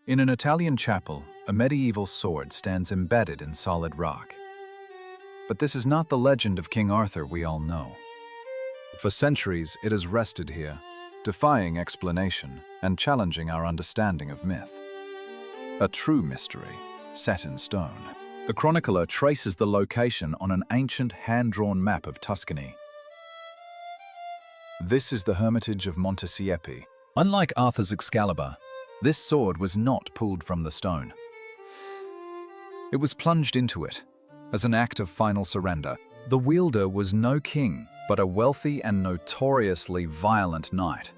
In an Italian chapel, a medieval sword stands embedded in solid rock. But this is not the legend of King Arthur we all know. For centuries, it has rested here, defying explanation and challenging our understanding of myth. A true mystery, set in stone. The chronicler traces the location on an ancient hand-drawn map of Tuscany. This is the Hermitage of Montesiepi. Unlike Arthur's Excalibur, this sword was not pulled from the stone. It was plunged into it, as an act of final surrender. The wielder was no king, but a wealthy and notoriously violent knight.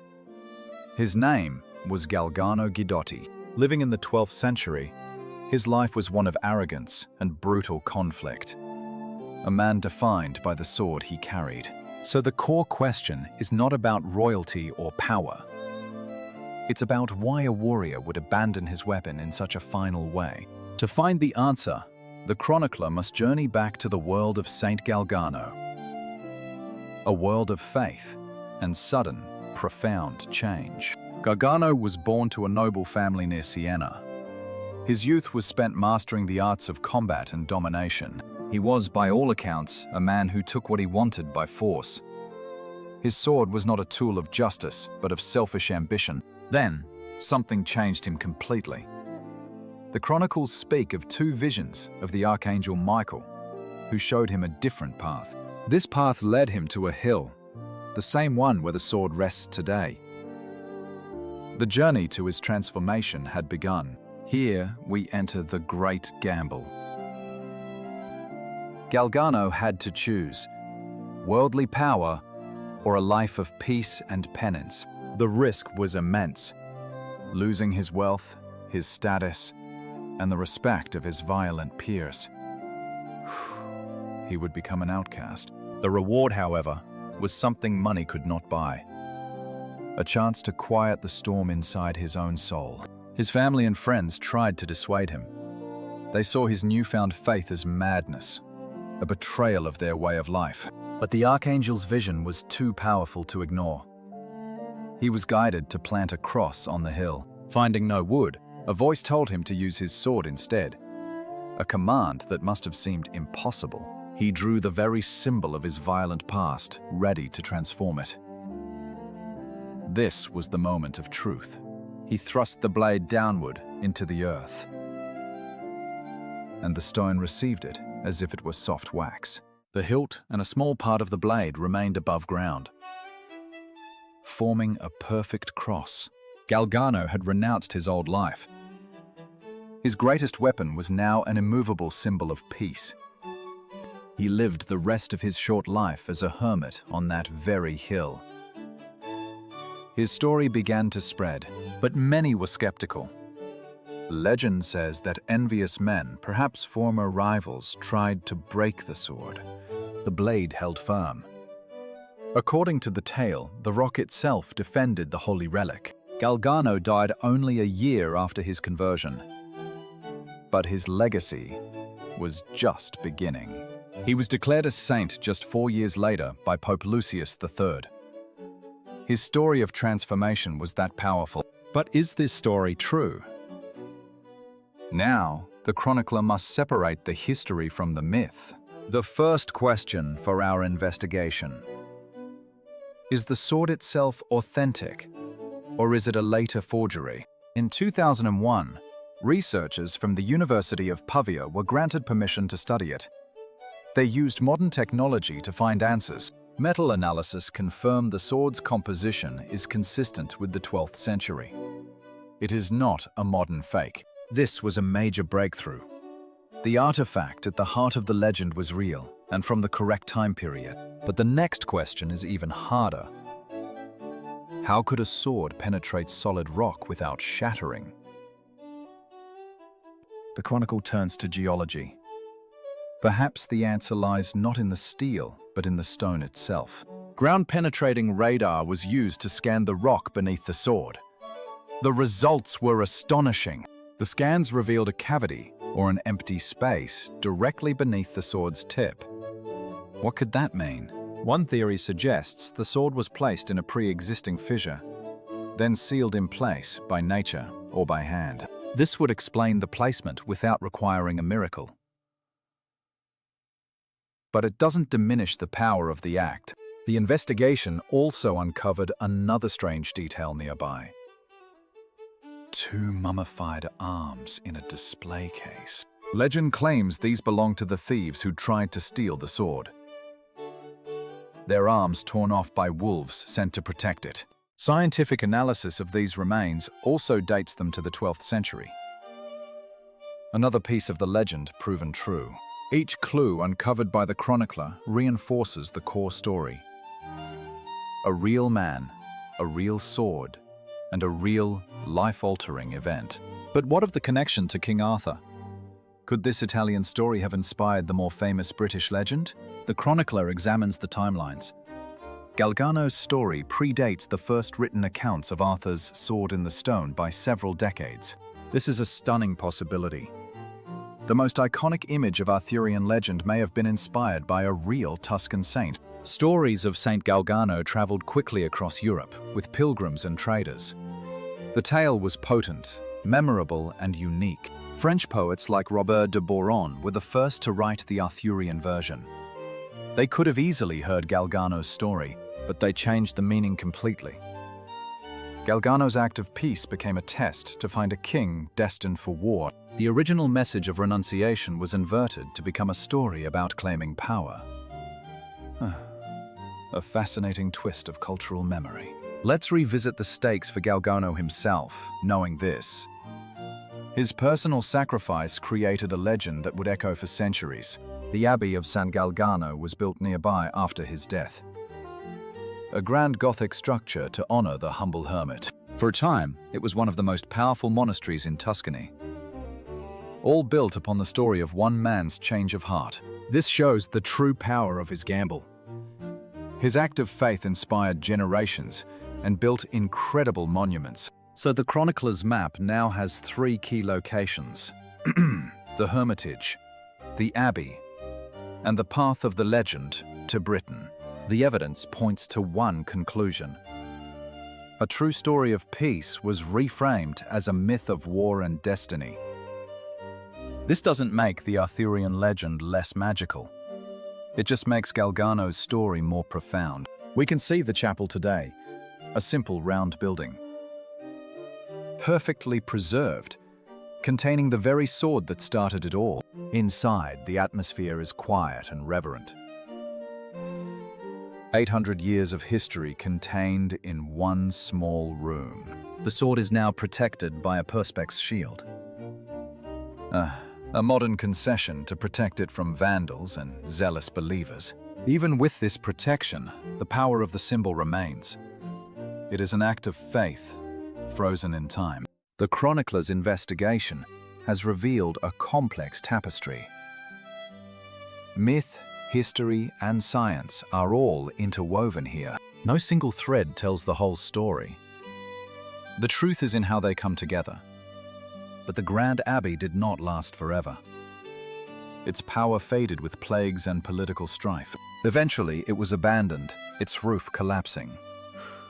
His name was Galgano Guidotti. Living in the 12th century, his life was one of arrogance and brutal conflict. A man defined by the sword he carried. So the core question is not about royalty or power. It's about why a warrior would abandon his weapon in such a final way. To find the answer, the chronicler must journey back to the world of Saint Galgano. A world of faith and sudden, profound change. Galgano was born to a noble family near Siena. His youth was spent mastering the arts of combat and domination. He was, by all accounts, a man who took what he wanted by force. His sword was not a tool of justice, but of selfish ambition. Then, something changed him completely. The chronicles speak of two visions of the Archangel Michael, who showed him a different path. This path led him to a hill, the same one where the sword rests today. The journey to his transformation had begun. Here we enter the great gamble. Galgano had to choose worldly power or a life of peace and penance. The risk was immense, losing his wealth, his status, and the respect of his violent peers. He would become an outcast. The reward, however, was something money could not buy. A chance to quiet the storm inside his own soul. His family and friends tried to dissuade him. They saw his newfound faith as madness, a betrayal of their way of life. But the Archangel's vision was too powerful to ignore. He was guided to plant a cross on the hill. Finding no wood, a voice told him to use his sword instead. A command that must have seemed impossible. He drew the very symbol of his violent past, ready to transform it. This was the moment of truth. He thrust the blade downward into the earth, and the stone received it as if it were soft wax. The hilt and a small part of the blade remained above ground, forming a perfect cross. Galgano had renounced his old life. His greatest weapon was now an immovable symbol of peace. He lived the rest of his short life as a hermit on that very hill. His story began to spread, but many were skeptical. Legend says that envious men, perhaps former rivals, tried to break the sword. The blade held firm. According to the tale, the rock itself defended the holy relic. Galgano died only a year after his conversion. But his legacy was just beginning. He was declared a saint just 4 years later by Pope Lucius III. His story of transformation was that powerful. But is this story true? Now, the chronicler must separate the history from the myth. The first question for our investigation: is the sword itself authentic, or is it a later forgery? In 2001, researchers from the University of Pavia were granted permission to study it. They used modern technology to find answers. Metal analysis confirmed the sword's composition is consistent with the 12th century. It is not a modern fake. This was a major breakthrough. The artifact at the heart of the legend was real and from the correct time period. But the next question is even harder. How could a sword penetrate solid rock without shattering? The chronicle turns to geology. Perhaps the answer lies not in the steel, but in the stone itself. Ground-penetrating radar was used to scan the rock beneath the sword. The results were astonishing. The scans revealed a cavity, or an empty space, directly beneath the sword's tip. What could that mean? One theory suggests the sword was placed in a pre-existing fissure, then sealed in place by nature or by hand. This would explain the placement without requiring a miracle. But it doesn't diminish the power of the act. The investigation also uncovered another strange detail nearby. 2 mummified arms in a display case. Legend claims these belong to the thieves who tried to steal the sword. Their arms torn off by wolves sent to protect it. Scientific analysis of these remains also dates them to the 12th century. Another piece of the legend proven true. Each clue uncovered by the chronicler reinforces the core story. A real man, a real sword, and a real, life-altering event. But what of the connection to King Arthur? Could this Italian story have inspired the more famous British legend? The chronicler examines the timelines. Galgano's story predates the first written accounts of Arthur's sword in the stone by several decades. This is a stunning possibility. The most iconic image of Arthurian legend may have been inspired by a real Tuscan saint. Stories of Saint Galgano traveled quickly across Europe with pilgrims and traders. The tale was potent, memorable, and unique. French poets like Robert de Boron were the first to write the Arthurian version. They could have easily heard Galgano's story, but they changed the meaning completely. Galgano's act of peace became a test to find a king destined for war. The original message of renunciation was inverted to become a story about claiming power. A fascinating twist of cultural memory. Let's revisit the stakes for Galgano himself, knowing this. His personal sacrifice created a legend that would echo for centuries. The Abbey of San Galgano was built nearby after his death. A grand Gothic structure to honor the humble hermit. For a time, it was one of the most powerful monasteries in Tuscany. All built upon the story of one man's change of heart. This shows the true power of his gamble. His act of faith inspired generations and built incredible monuments. So the chronicler's map now has 3 key locations. The Hermitage, the Abbey, and the path of the legend to Britain. The evidence points to one conclusion. A true story of peace was reframed as a myth of war and destiny. This doesn't make the Arthurian legend less magical. It just makes Galgano's story more profound. We can see the chapel today, a simple round building. Perfectly preserved, containing the very sword that started it all. Inside, the atmosphere is quiet and reverent. 800 years of history contained in one small room. The sword is now protected by a perspex shield. A modern concession to protect it from vandals and zealous believers. Even with this protection, the power of the symbol remains. It is an act of faith, frozen in time. The chronicler's investigation has revealed a complex tapestry. Myth, history, and science are all interwoven here. No single thread tells the whole story. The truth is in how they come together. But the Grand Abbey did not last forever. Its power faded with plagues and political strife. Eventually, it was abandoned, its roof collapsing,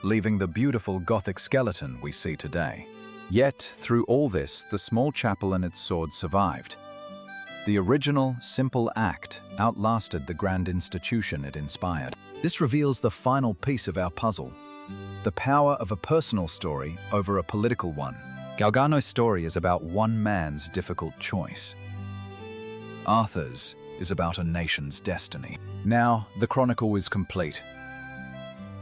leaving the beautiful Gothic skeleton we see today. Yet, through all this, the small chapel and its sword survived. The original, simple act outlasted the grand institution it inspired. This reveals the final piece of our puzzle, the power of a personal story over a political one. Galgano's story is about one man's difficult choice. Arthur's is about a nation's destiny. Now, the chronicle is complete.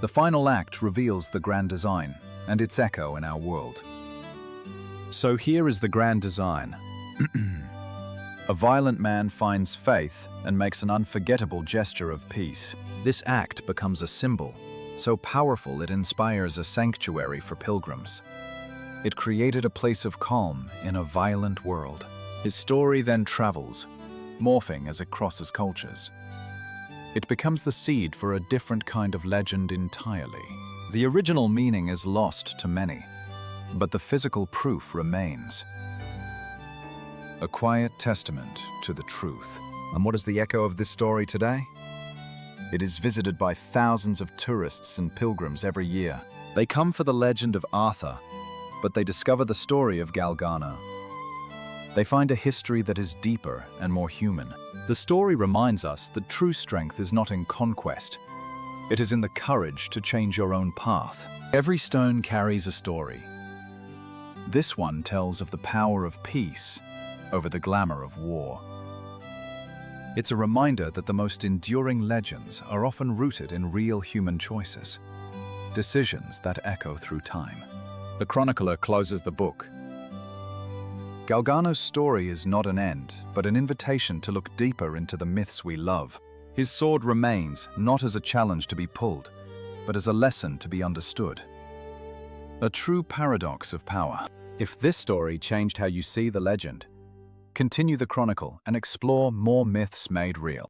The final act reveals the grand design and its echo in our world. So here is the grand design. A violent man finds faith and makes an unforgettable gesture of peace. This act becomes a symbol, so powerful it inspires a sanctuary for pilgrims. It created a place of calm in a violent world. His story then travels, morphing as it crosses cultures. It becomes the seed for a different kind of legend entirely. The original meaning is lost to many, but the physical proof remains. A quiet testament to the truth. And what is the echo of this story today? It is visited by thousands of tourists and pilgrims every year. They come for the legend of Arthur, but they discover the story of Galgano. They find a history that is deeper and more human. The story reminds us that true strength is not in conquest. It is in the courage to change your own path. Every stone carries a story. This one tells of the power of peace over the glamour of war. It's a reminder that the most enduring legends are often rooted in real human choices, decisions that echo through time. The chronicler closes the book. Galgano's story is not an end, but an invitation to look deeper into the myths we love. His sword remains not as a challenge to be pulled, but as a lesson to be understood. A true paradox of power. If this story changed how you see the legend, continue the chronicle and explore more myths made real.